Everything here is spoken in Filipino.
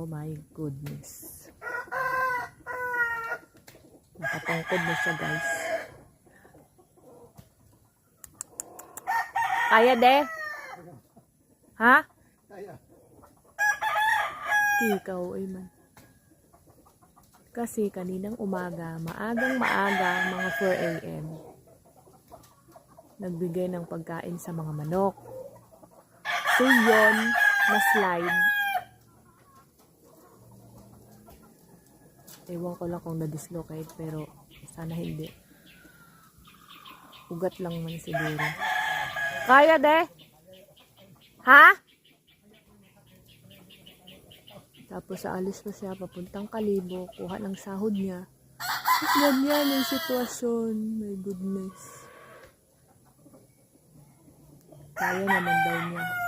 my goodness. Nakatungkod na siya, guys. Kaya, de? Ha? Kaya. Ikaw, ay man. Kasi kaninang umaga, maagang-maaga, mga 4 a.m. nagbigay ng pagkain sa mga manok. So yun, na-slide. Ewan ko lang kung na-dislocate, pero sana hindi. Ugat lang man siguro. Kaya, de? Ha? Tapos aalis na siya, papuntang Kalibo, kuha ng sahod niya. Ganyan yung sitwasyon. My goodness. Kaya naman daw niya.